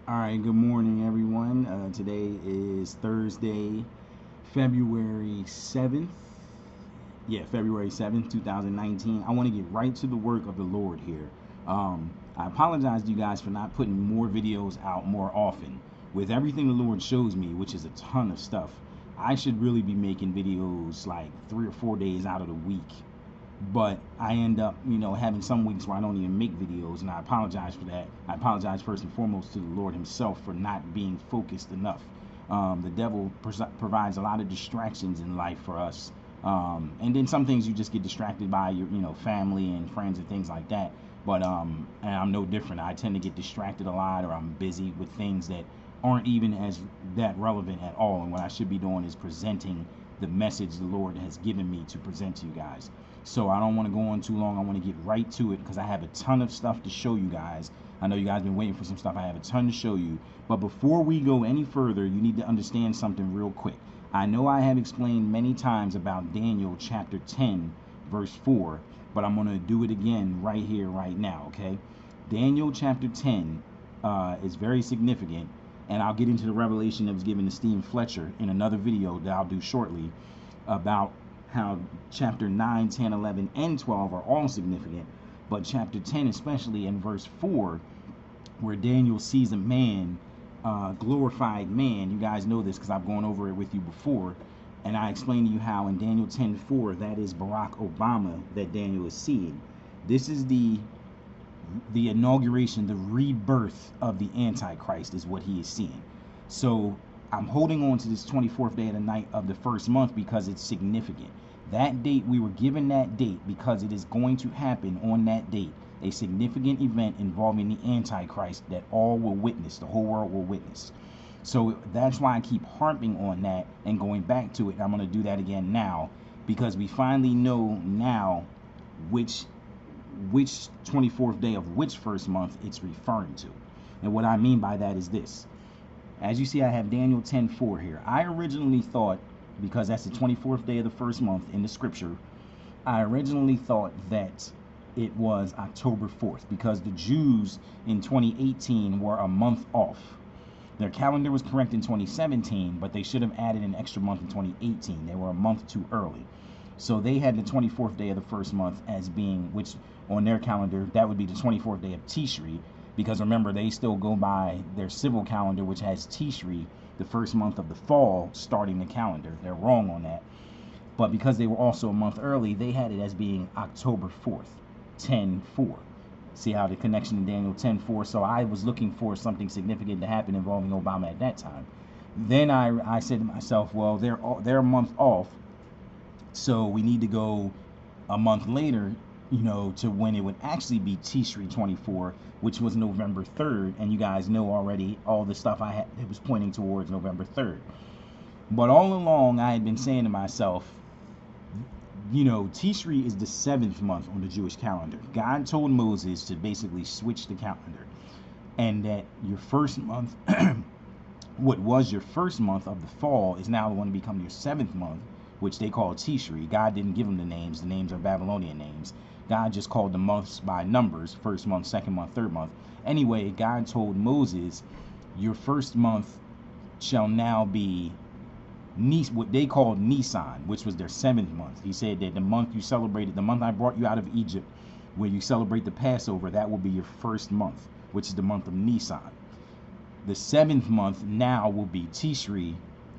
All right, good morning, everyone. Today is Thursday, February 7th. Yeah, February 7th, 2019. I want to get right to the work of the Lord here. I apologize to you guys for not putting more videos out more often. With everything the Lord shows me, which is a ton of stuff, I should really be making videos like 3 or 4 days out of the week, but I end up, having some weeks where I don't even make videos, and I apologize for that. I apologize first and foremost to the Lord Himself for not being focused enough. The devil provides a lot of distractions in life for us, and then some things you just get distracted by your, family and friends and things like that. But and I'm no different. I tend to get distracted a lot, or I'm busy with things that aren't even as that relevant at all. And what I should be doing is presenting the message the Lord has given me to present to you guys. So I don't want to go on too long. I want to get right to it because I have a ton of stuff to show you guys. I know you guys been waiting for some stuff. I have a ton to show you. But before we go any further, you need to understand something real quick. I know I have explained many times about Daniel chapter 10, verse 4, but I'm going to do it again right here, right now, okay? Daniel chapter 10 is very significant, and I'll get into the revelation that was given to Stephen Fletcher in another video that I'll do shortly about how chapter 9, 10, 11, and 12 are all significant, but chapter 10, especially in verse 4, where Daniel sees a man, glorified man. You guys know this because I've gone over it with you before, and I explained to you how in Daniel 10:4, that is Barack Obama that Daniel is seeing. This is the inauguration, the rebirth of the Antichrist is what he is seeing. So I'm holding on to this 24th day of the night of the first month because it's significant. That date, we were given that date because it is going to happen on that date. A significant event involving the Antichrist that all will witness, the whole world will witness. So that's why I keep harping on that and going back to it. I'm going to do that again now because we finally know now which 24th day of which first month it's referring to. And what I mean by that is this. As you see, I have Daniel 10:4 here. I originally thought, because that's the 24th day of the first month in the scripture, I originally thought that it was October 4th because the Jews in 2018 were a month off. Their calendar was correct in 2017, but they should have added an extra month in 2018. They were a month too early. So they had the 24th day of the first month as being, which on their calendar, that would be the 24th day of Tishri, because remember, they still go by their civil calendar, which has Tishri, the first month of the fall, starting the calendar. They're wrong on that. But because they were also a month early, they had it as being October 4th, 10-4. See how the connection in Daniel 10:4. So I was looking for something significant to happen involving Obama at that time. Then I said to myself, well, they're a month off, so we need to go a month later, to when it would actually be Tishri 24, which was November 3rd. And you guys know already all the stuff I had, it was pointing towards November 3rd. But all along, I had been saying to myself, Tishri is the 7th month on the Jewish calendar. God told Moses to basically switch the calendar, and that your first month, what was your first month of the fall, is now going to become your 7th month, which they call Tishri. God didn't give them the names. The names are Babylonian names. God just called the months by numbers: first month, second month, third month. Anyway, God told Moses, your first month shall now be what they called Nisan, which was their 7th month. He said that the month you celebrated, the month I brought you out of Egypt, where you celebrate the Passover, that will be your first month, which is the month of Nisan. The 7th month now will be Tishri,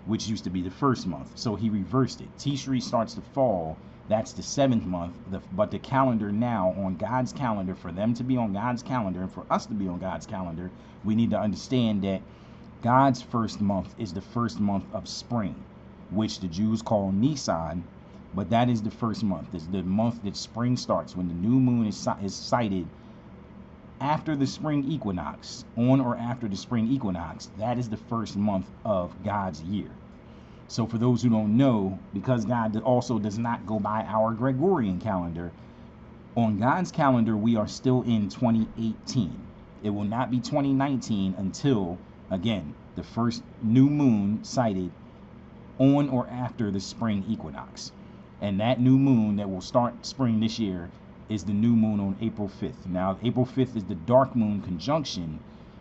which used to be the first month. So he reversed it. Tishri starts to fall. That's the 7th month. But the calendar now, on God's calendar, for them to be on God's calendar and for us to be on God's calendar, we need to understand that God's first month is the first month of spring, which the Jews call Nisan, but that is the first month. It's the month that spring starts, when the new moon is sighted after the spring equinox, on or after the spring equinox. That is the first month of God's year. So for those who don't know, because God also does not go by our Gregorian calendar, on God's calendar, we are still in 2018. It will not be 2019 until, again, the first new moon sighted on or after the spring equinox. And that new moon that will start spring this year is the new moon on April 5th. Now, April 5th is the dark moon conjunction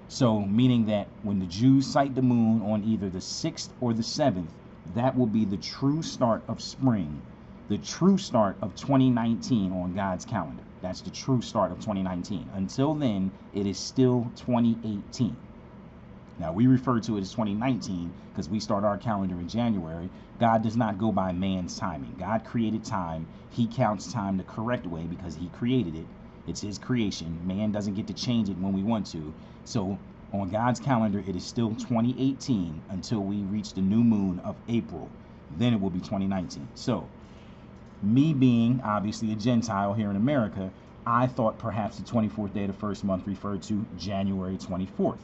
So, meaning that when the Jews sight the moon on either the 6th or the 7th, that will be the true start of spring, the true start of 2019 on God's calendar. That's the true start of 2019. Until then, it is still 2018. Now, we refer to it as 2019 because we start our calendar in January. God does not go by man's timing. God created time. He counts time the correct way because he created it. It's his creation. Man doesn't get to change it when we want to. So on God's calendar, it is still 2018 until we reach the new moon of April. Then it will be 2019. So me being obviously a Gentile here in America, I thought perhaps the 24th day of the first month referred to January 24th.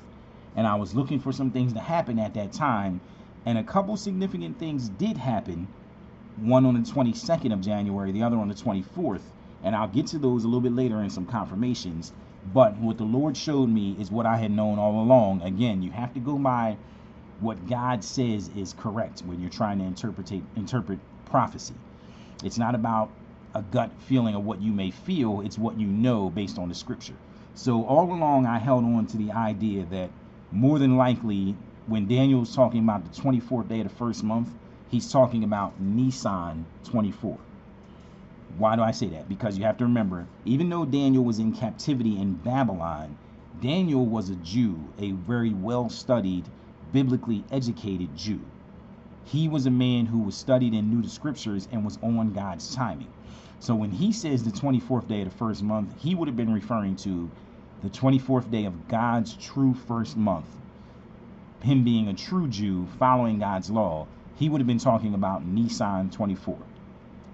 And I was looking for some things to happen at that time, and a couple significant things did happen, one on the 22nd of January, the other on the 24th, and I'll get to those a little bit later in some confirmations. But what the Lord showed me is what I had known all along. Again, you have to go by what God says is correct when you're trying to interpret prophecy. It's not about a gut feeling of what you may feel, it's what you know based on the scripture. So all along I held on to the idea that more than likely when Daniel's talking about the 24th day of the first month, he's talking about Nisan 24. Why do I say that? Because you have to remember, even though Daniel was in captivity in Babylon, Daniel was a Jew, a very well-studied, biblically educated Jew. He was a man who was studied and knew the scriptures and was on God's timing. So when he says the 24th day of the first month, he would have been referring to the 24th day of God's true first month. Him being a true Jew following God's law, he would have been talking about Nisan 24.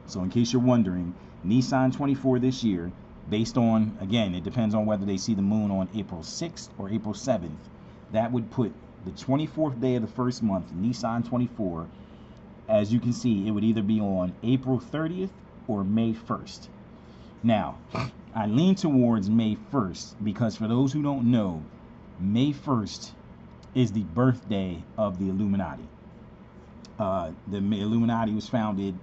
So in case you're wondering, Nisan 24 this year, based on, again, it depends on whether they see the moon on April 6th or April 7th, that would put the 24th day of the first month, Nisan 24, as you can see, it would either be on April 30th or May 1st. Now, I lean towards May 1st because for those who don't know, May 1st is the birthday of the Illuminati. The Illuminati was founded,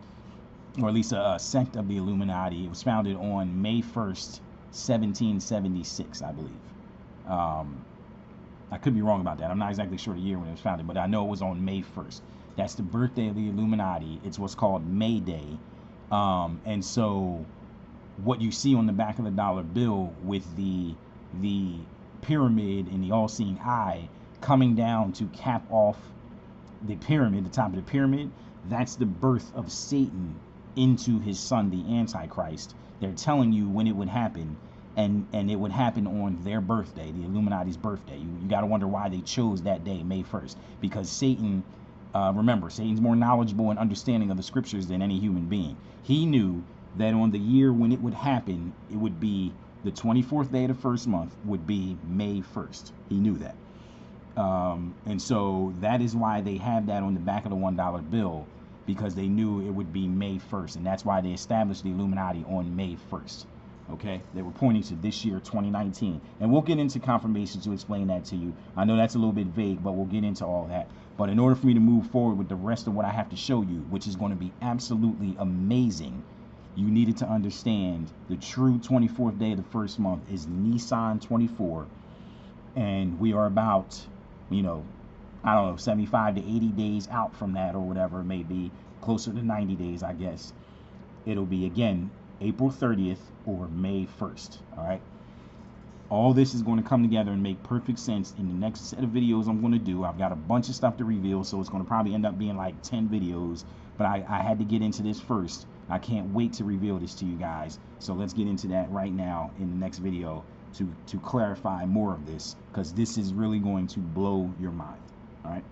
or at least a sect of the Illuminati. It was founded on May 1st, 1776, I believe. I could be wrong about that. I'm not exactly sure the year when it was founded, but I know it was on May 1st. That's the birthday of the Illuminati. It's what's called May Day. And so what you see on the back of the dollar bill with the pyramid and the all-seeing eye coming down to cap off the pyramid, the top of the pyramid, that's the birth of Satan into his son, the Antichrist. They're telling you when it would happen, and it would happen on their birthday, the Illuminati's birthday. You got to wonder why they chose that day, May 1st, because Satan, remember, Satan's more knowledgeable and understanding of the scriptures than any human being. He knew that on the year when it would happen, it would be the 24th day of the first month would be May 1st. He knew that. And so that is why they have that on the back of the $1 bill, because they knew it would be May 1st. And that's why they established the Illuminati on May 1st. Okay, they were pointing to this year, 2019. And we'll get into confirmation to explain that to you. I know that's a little bit vague, but we'll get into all that. But in order for me to move forward with the rest of what I have to show you, which is going to be absolutely amazing, you needed to understand the true 24th day of the first month is Nisan 24. And we are about, I don't know, 75 to 80 days out from that or whatever it may be, closer to 90 days, I guess. It'll be, again, April 30th or May 1st, all right? All this is going to come together and make perfect sense in the next set of videos I'm going to do. I've got a bunch of stuff to reveal, so it's going to probably end up being like 10 videos, but I had to get into this first. I can't wait to reveal this to you guys, so let's get into that right now in the next video to clarify more of this, because this is really going to blow your mind, all right?